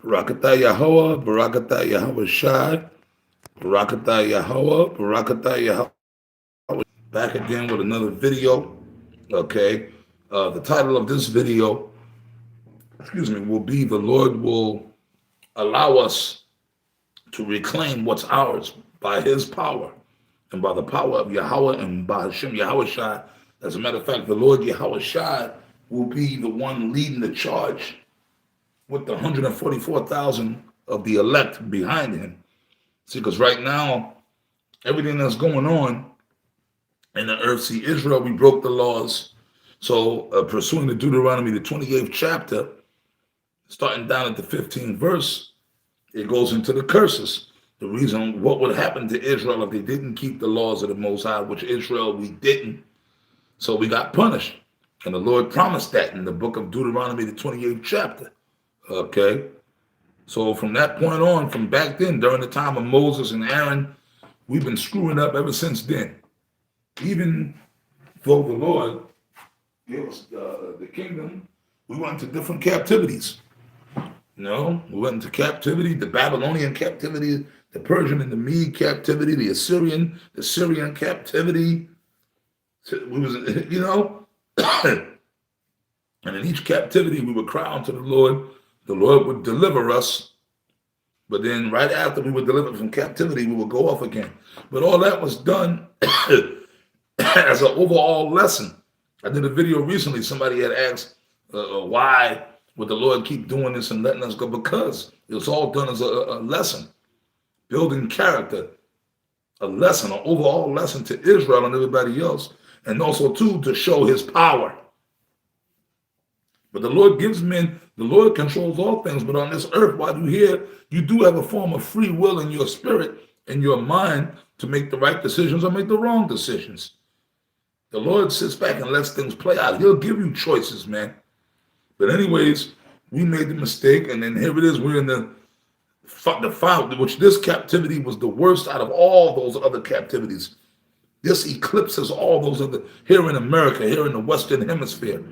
Barakatah Yahweh, Barakatah Yahweh Shai, Barakatah Yahweh, Barakatah Yahweh. Back again with another video. Okay. The title of this video, will be "The Lord Will Allow Us to Reclaim What's Ours by His Power and by the power of Yahweh and by Hashem Yahweh Shai." As a matter of fact, the Lord Yahweh Shai will be the one leading the charge with the 144,000 of the elect behind him. See, because right now, everything that's going on in the earth, see, Israel, we broke the laws. So, pursuing the Deuteronomy, the 28th chapter, starting down at the 15th verse, it goes into the curses. The reason what would happen to Israel if they didn't keep the laws of the Most High, which Israel, we didn't. So we got punished. And the Lord promised that in the book of Deuteronomy, the 28th chapter. Okay? So from that point on, from back then, during the time of Moses and Aaron, we've been screwing up ever since then. Even though the Lord gave us the kingdom, we went into different captivities. We went into captivity, the Babylonian captivity, the Persian and the Mede captivity, the Syrian captivity. We was, and in each captivity we would cry unto the Lord. The Lord would deliver us. But then right after we were delivered from captivity, we would go off again. But all that was done as an overall lesson. I did a video recently. Somebody had asked why would the Lord keep doing this and letting us go? Because it was all done as a lesson, building character, a lesson, an overall lesson to Israel and everybody else, and also too to show His power. But the Lord gives men, the Lord controls all things. But on this earth, while you're here, you do have a form of free will in your spirit, in your mind, to make the right decisions or make the wrong decisions. The Lord sits back and lets things play out. He'll give you choices, man. But anyways, we made the mistake, and then here it is. We're in the final, which this captivity was the worst out of all those other captivities. This eclipses all those other, here in America, here in the Western Hemisphere.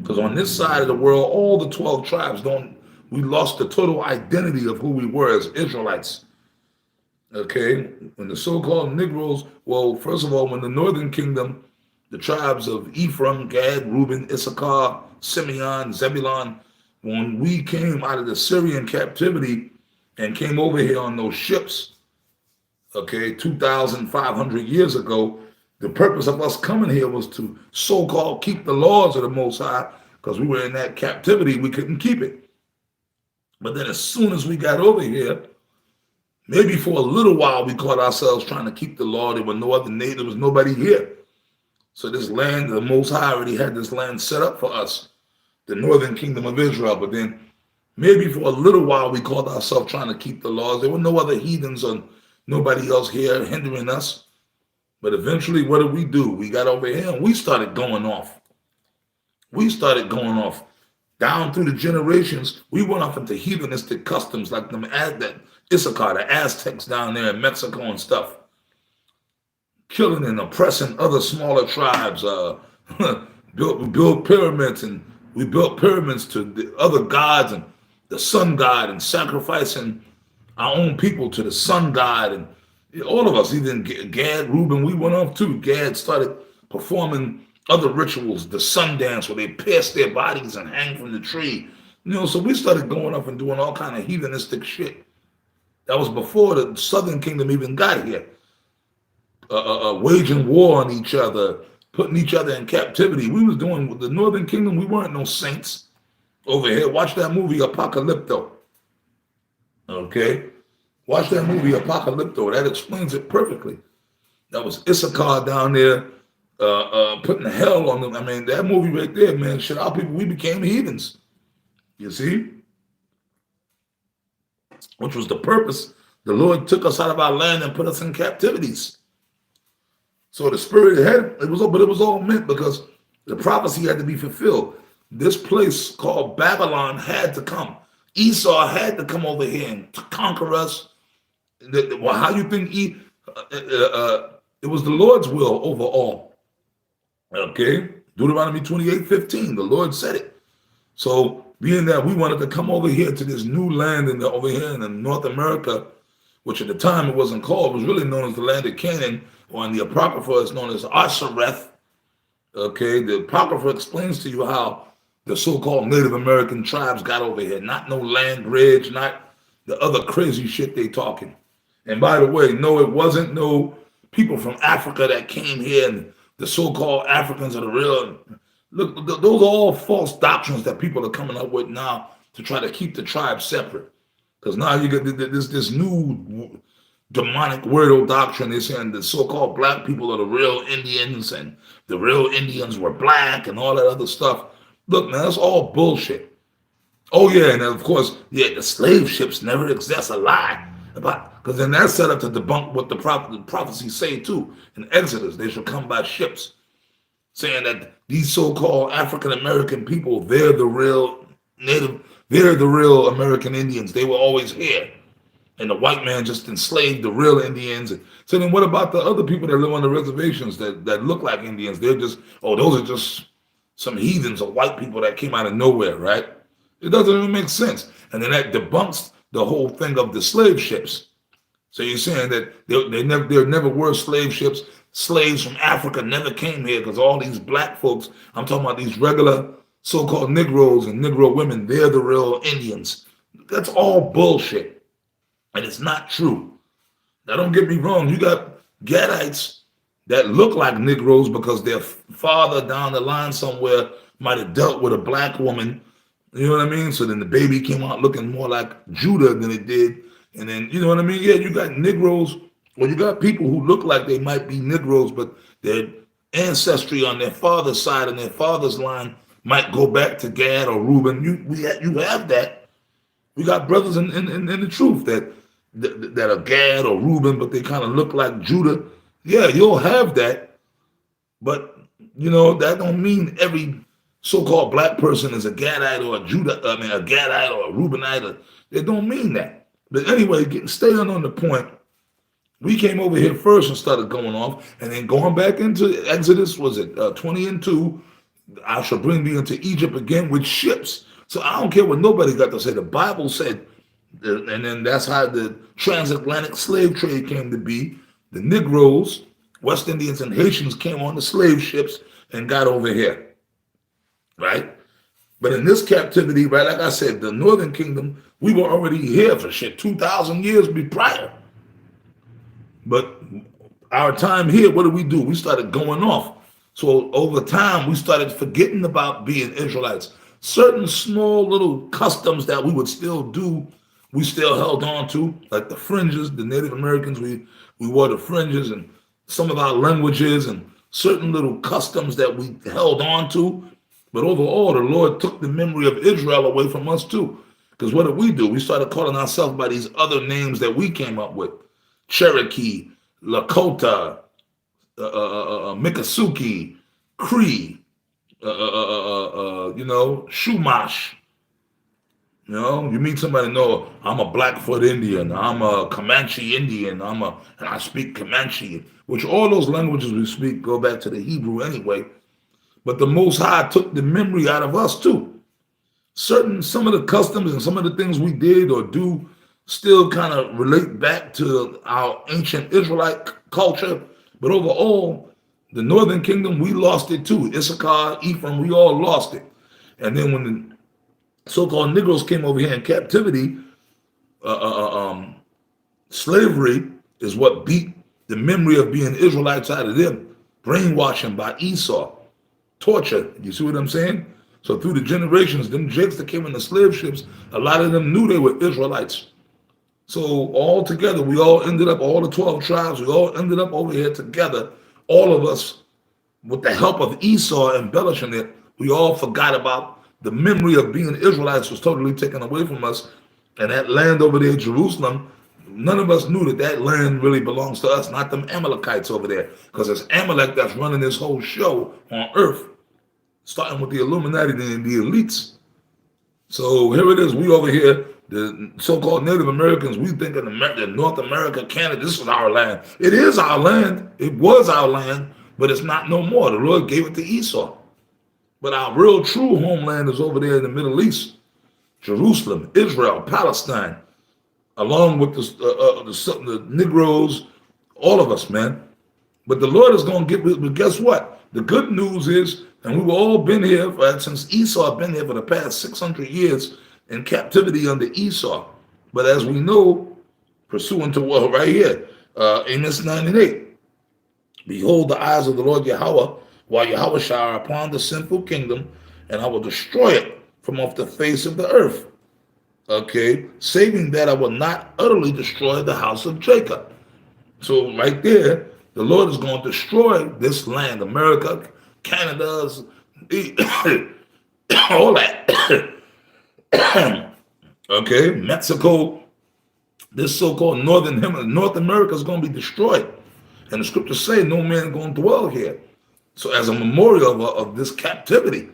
Because on this side of the world, all the 12 tribes we lost the total identity of who we were as Israelites. Okay? When the so-called Negroes, well, first of all, when the Northern Kingdom, the tribes of Ephraim, Gad, Reuben, Issachar, Simeon, Zebulun, when we came out of the Syrian captivity and came over here on those ships, okay, 2,500 years ago, the purpose of us coming here was to so-called keep the laws of the Most High, because we were in that captivity, we couldn't keep it. But then as soon as we got over here, maybe for a little while we caught ourselves trying to keep the law. There were no other natives, there was nobody here. So this land, the Most High already had this land set up for us, the northern kingdom of Israel. But then maybe for a little while we caught ourselves trying to keep the laws. There were no other heathens or nobody else here hindering us. But eventually, what did we do? We got over here and we started going off. We started going off. Down through the generations, we went off into heathenistic customs like them that Issachar, the Aztecs down there in Mexico and stuff. Killing and oppressing other smaller tribes. We built pyramids, and we built pyramids to the other gods and the sun god, and sacrificing our own people to the sun god. And all of us, even Gad, Reuben, we went off too. Gad started performing other rituals, the sun dance where they pierce their bodies and hang from the tree. So we started going off and doing all kind of heathenistic shit. That was before the Southern Kingdom even got here. Waging war on each other, putting each other in captivity. We was doing with the Northern Kingdom. We weren't no saints over here. Watch that movie Apocalypto. Okay? Watch that movie Apocalypto. That explains it perfectly. That was Issachar down there putting hell on them. I mean, that movie right there, man, shit, our people, we became heathens. You see? Which was the purpose. The Lord took us out of our land and put us in captivities. So the Spirit had, it was all meant because the prophecy had to be fulfilled. This place called Babylon had to come. Esau had to come over here and to conquer us. Well, how you think it was the Lord's will over all? Okay, Deuteronomy 28:15. The Lord said it. So being that we wanted to come over here to this new land over here in North America, which at the time it wasn't called, it was really known as the land of Canaan, or in the Apocrypha it's known as Ashereth. Okay, the Apocrypha explains to you how the so-called Native American tribes got over here. Not no land bridge, not the other crazy shit they talking. And by the way, no, it wasn't no people from Africa that came here and the so-called Africans are the real. Look, those are all false doctrines that people are coming up with now to try to keep the tribe separate. Because now you get this new demonic weirdo doctrine. They're saying the so-called black people are the real Indians and the real Indians were black and all that other stuff. Look, man, that's all bullshit. Oh yeah, and of course, yeah, the slave ships never exist. That's a lie. Because then that's set up to debunk what the prophecies say too. In Exodus, they shall come by ships, saying that these so-called African American people, they're the real native, they're the real American Indians. They were always here. And the white man just enslaved the real Indians. So then what about the other people that live on the reservations that look like Indians? They're just, oh, those are just some heathens or white people that came out of nowhere, right? It doesn't even make sense. And then that debunks the whole thing of the slave ships. So you're saying that there never were slave ships. Slaves from Africa never came here because all these black folks, I'm talking about these regular so-called Negroes and Negro women, they're the real Indians. That's all bullshit. And it's not true. Now don't get me wrong, you got Gadites that look like Negroes because their father down the line somewhere might have dealt with a black woman. You know what I mean? So then the baby came out looking more like Judah than it did. And then, you know what I mean? Yeah, you got Negroes, or you got people who look like they might be Negroes, but their ancestry on their father's side and their father's line might go back to Gad or Reuben. You have that. We got brothers in the truth that are Gad or Reuben, but they kind of look like Judah. Yeah, you'll have that. But, you know, that don't mean every so-called black person is a Gadite or a a Gadite or a Reubenite. It don't mean that. But anyway, staying on the point, we came over here first and started going off, and then going back into Exodus, was it 20:2? I shall bring thee into Egypt again with ships. So I don't care what nobody got to say. The Bible said, and then that's how the transatlantic slave trade came to be. The Negroes, West Indians, and Haitians came on the slave ships and got over here, right? But in this captivity, right, like I said, the Northern Kingdom, we were already here for shit 2,000 years prior. But our time here, what did we do? We started going off. So over time, we started forgetting about being Israelites. Certain small little customs that we would still do, we still held on to, like the fringes. The Native Americans, we wore the fringes, and some of our languages and certain little customs that we held on to. But overall, the Lord took the memory of Israel away from us too. Because what did we do? We started calling ourselves by these other names that we came up with. Cherokee, Lakota, Miccosukee, Cree, Chumash. You know, you meet somebody, no, I'm a Blackfoot Indian, I'm a Comanche Indian, and I speak Comanche, which all those languages we speak go back to the Hebrew anyway. But the Most High took the memory out of us too. Some of the customs and some of the things we did or do still kind of relate back to our ancient Israelite culture. But overall, the Northern Kingdom, we lost it too. Issachar, Ephraim, we all lost it. And then when the so-called Negroes came over here in captivity, slavery is what beat the memory of being Israelites out of them. Brainwashing by Esau. Torture. You see what I'm saying? So through the generations, them jakes that came in the slave ships, a lot of them knew they were Israelites. So all together, we all ended up, all the 12 tribes, we all ended up over here together. All of us, with the help of Esau embellishing it, we all forgot about the memory of being Israelites was totally taken away from us. And that land over there, Jerusalem, none of us knew that land really belongs to us, not them Amalekites over there. Because it's Amalek that's running this whole show on earth, starting with the Illuminati and the elites. So here it is, we over here, the so-called Native Americans, we think in North America, Canada, this is our land. It is our land. It was our land, but it's not no more. The Lord gave it to Esau. But our real true homeland is over there in the Middle East. Jerusalem, Israel, Palestine, along with the Negroes, all of us, man. But the Lord is going to get, but guess what? The good news is, and we've all been here, since Esau been here for the past 600 years in captivity under Esau. But as we know, pursuant to what right here, Amos 9 and 8, behold the eyes of the Lord Yahweh, while Yahweh shall upon the sinful kingdom, and I will destroy it from off the face of the earth. Okay, saving that I will not utterly destroy the house of Jacob. So right there, the Lord is going to destroy this land, America, Canada's, all that. Okay, Mexico, this so-called North America is going to be destroyed. And the scriptures say no man is going to dwell here. So as a memorial of this captivity.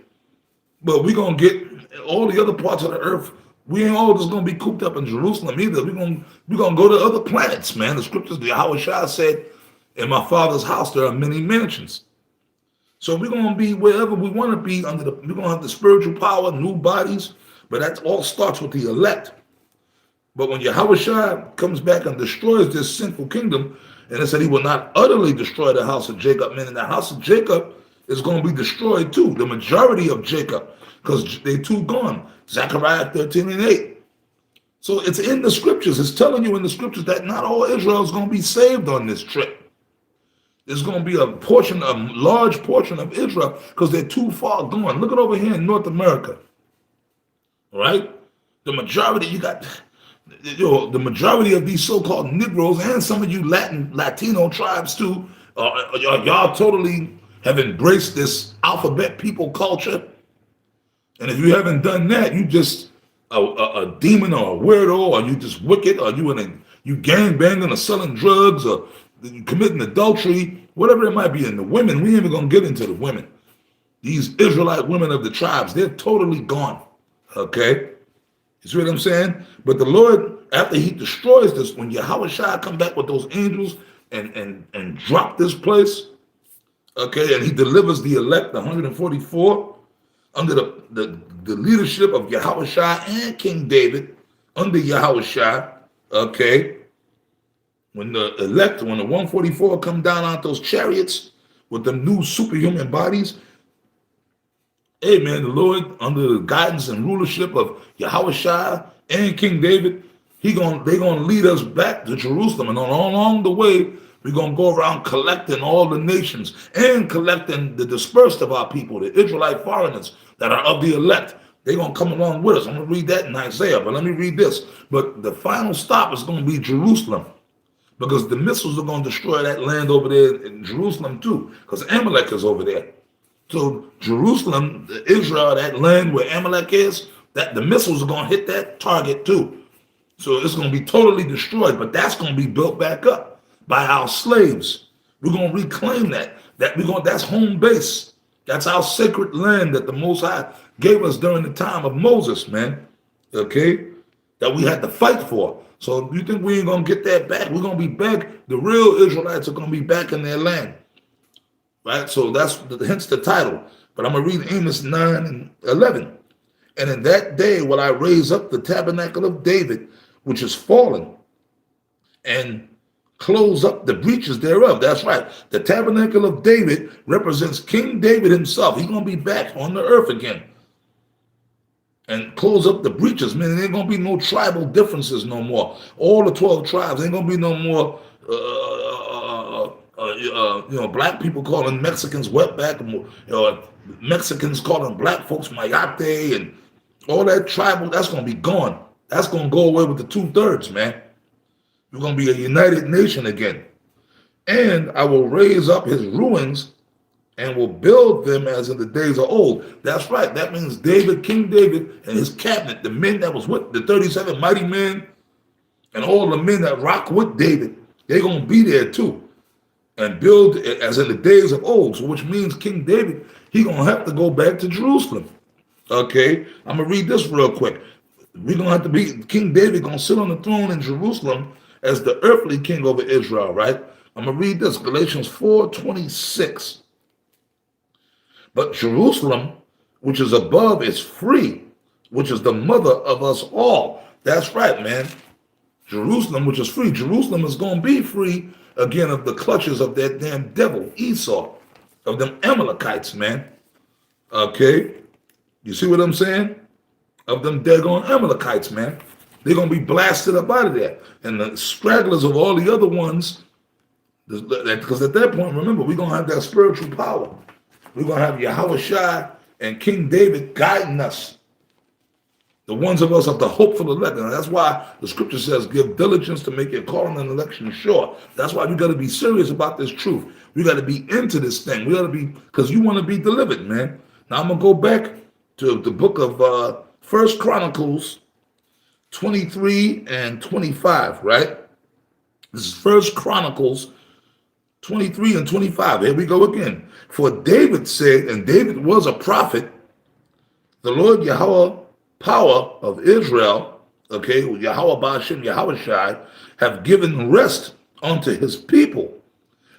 But we're going to get all the other parts of the earth. We ain't all just going to be cooped up in Jerusalem either. We're going to go to other planets, man. The scriptures, Yahweh Shah said, in my father's house, there are many mansions. So we're going to be wherever we want to be. We're going to have the spiritual power, new bodies. But that all starts with the elect. But when Yahweh Shah comes back and destroys this sinful kingdom, and it said he will not utterly destroy the house of Jacob, meaning the house of Jacob is going to be destroyed too. The majority of Jacob, because they too gone. Zechariah 13 and 8. So it's in the scriptures. It's telling you in the scriptures that not all Israel is going to be saved on this trip. There's going to be a large portion of Israel because they're too far gone. Look at over here in North America. All right? The majority, you got, the majority of these so-called Negroes and some of you Latino tribes too, y'all totally have embraced this alphabet people culture. And if you haven't done that, you just a demon or a weirdo, or you just wicked, or you gang banging or selling drugs or you committing adultery, whatever it might be. And the women, we ain't even gonna get into the women. These Israelite women of the tribes, they're totally gone. Okay? You see what I'm saying? But the Lord, after he destroys this, when Yahweh Shah come back with those angels and drop this place, okay, and he delivers the elect, the 144, under the leadership of Yahweh Shah and King David, under Yahweh Shah, okay, when the 144 come down out those chariots with the new superhuman bodies, hey man, the Lord, under the guidance and rulership of Yahweh Shah and King David, they're gonna lead us back to Jerusalem, and along the way, we're going to go around collecting all the nations and collecting the dispersed of our people, the Israelite foreigners that are of the elect. They're going to come along with us. I'm going to read that in Isaiah, but let me read this. But the final stop is going to be Jerusalem, because the missiles are going to destroy that land over there in Jerusalem too, because Amalek is over there. So Jerusalem, Israel, that land where Amalek is, that the missiles are going to hit that target too. So it's going to be totally destroyed, but that's going to be built back up by our slaves. We're going to reclaim that. That's home base. That's our sacred land that the Most High gave us during the time of Moses, man. Okay? That we had to fight for. So you think we ain't going to get that back? We're going to be back. The real Israelites are going to be back in their land. Right? So hence the title. But I'm going to read Amos 9 and 11. And in that day will I raise up the tabernacle of David, which is fallen, and close up the breaches thereof. That's right. The tabernacle of David represents King David himself. He's going to be back on the earth again. And close up the breaches, meaning there ain't going to be no tribal differences no more. All the 12 tribes, ain't going to be no more, black people calling Mexicans wetback, Mexicans calling black folks mayate, and all that tribal, that's going to be gone. That's going to go away with the 2/3, man. We're going to be a united nation again. And I will raise up his ruins and will build them as in the days of old. That's right. That means David, King David, and his cabinet, the men that was with the 37 mighty men, and all the men that rock with David, they're going to be there too. And build as in the days of old. So which means King David, he's going to have to go back to Jerusalem. Okay? I'm going to read this real quick. We're going to have to be, King David going to sit on the throne in Jerusalem as the earthly king over Israel, right? I'm going to read this, Galatians 4:26. But Jerusalem, which is above, is free, which is the mother of us all. That's right, man. Jerusalem, which is free. Jerusalem is going to be free again of the clutches of that damn devil, Esau, of them Amalekites, man. Okay? You see what I'm saying? Of them daggone Amalekites, man. They're going to be blasted up out of there. And the stragglers of all the other ones, because at that point, remember, we're going to have that spiritual power. We're going to have Yahushua and King David guiding us. The ones of us of the hopeful elect. And that's why the scripture says, give diligence to make your calling and election sure. That's why we got to be serious about this truth. We got to be into this thing. We got to be, because you want to be delivered, man. Now I'm going to go back to the book of First Chronicles 23 and 25, right? This is First Chronicles 23 and 25. Here we go again. For David said, and David was a prophet, the Lord Yahweh, power of Israel, okay, Yahweh Ba'ashem, Yahushai, have given rest unto his people,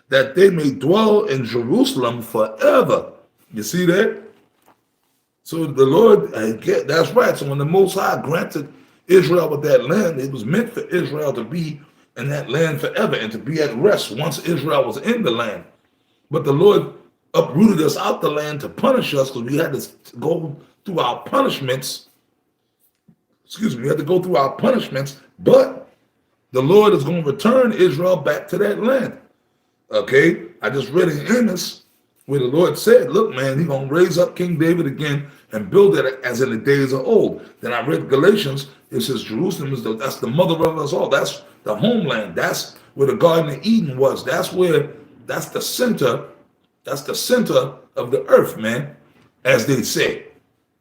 that they may dwell in Jerusalem forever. You see that? So the Lord, that's right. So when the Most High granted Israel with that land, it was meant for Israel to be in that land forever and to be at rest once Israel was in the land. But the Lord uprooted us out the land to punish us because we had to go through our punishments. We had to go through our punishments, but the Lord is going to return Israel back to that land. Okay? I just read in Amos where the Lord said, look, man, he's going to raise up King David again and build it as in the days of old. Then I read Galatians, it says Jerusalem is that's the mother of us all. That's the homeland. That's where the Garden of Eden was. That's the center of the earth, man, as they say.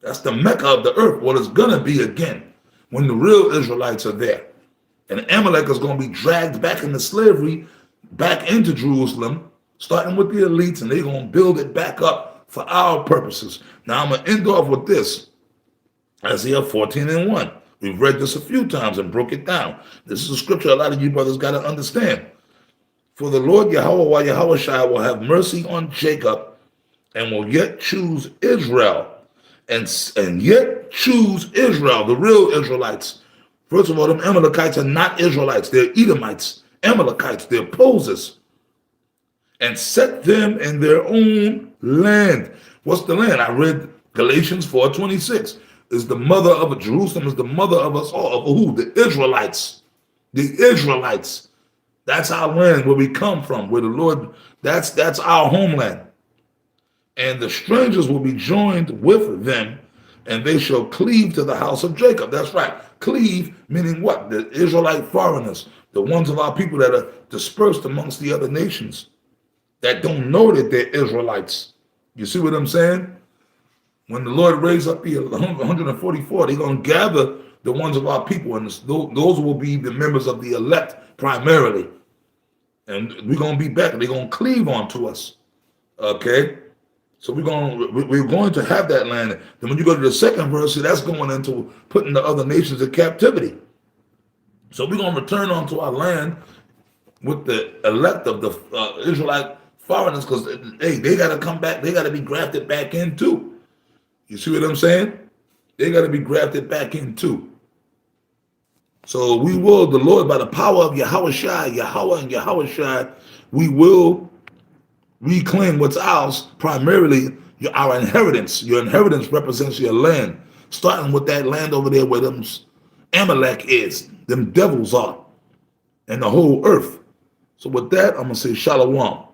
That's the Mecca of the earth, what it's going to be again when the real Israelites are there. And Amalek is going to be dragged back into slavery, back into Jerusalem, starting with the elites, and they're going to build it back up for our purposes. Now, I'm going to end off with this. Isaiah 14 and 1. We've read this a few times and broke it down. This is a scripture a lot of you brothers got to understand. For the Lord Yahweh, Yahushua, will have mercy on Jacob and will yet choose Israel. And yet choose Israel, the real Israelites. First of all, them Amalekites are not Israelites. They're Edomites, Amalekites. They're posers. And set them in their own land. What's the land? I read Galatians 4:26. Is the mother of Jerusalem, is the mother of us all. Of who? The Israelites. The Israelites. That's our land where we come from, where the Lord, that's our homeland. And the strangers will be joined with them, and they shall cleave to the house of Jacob. That's right. Cleave, meaning what? The Israelite foreigners, the ones of our people that are dispersed amongst the other nations, that don't know that they're Israelites. You see what I'm saying? When the Lord raised up the 144, they're going to gather the ones of our people, and those will be the members of the elect primarily. And we're going to be back. They're going to cleave onto us. Okay? So we're going to have that land. Then when you go to the second verse, that's going into putting the other nations in captivity. So we're going to return onto our land with the elect of the Israelite foreigners, because hey, they got to come back. They got to be grafted back in too. You see what I'm saying? They got to be grafted back in too. So we will, the Lord, by the power of Yahushua, Yahweh and Yahushua, we will reclaim what's ours, primarily our inheritance. Your inheritance represents your land, starting with that land over there where them Amalek is, them devils are, and the whole earth. So with that, I'm going to say shalom.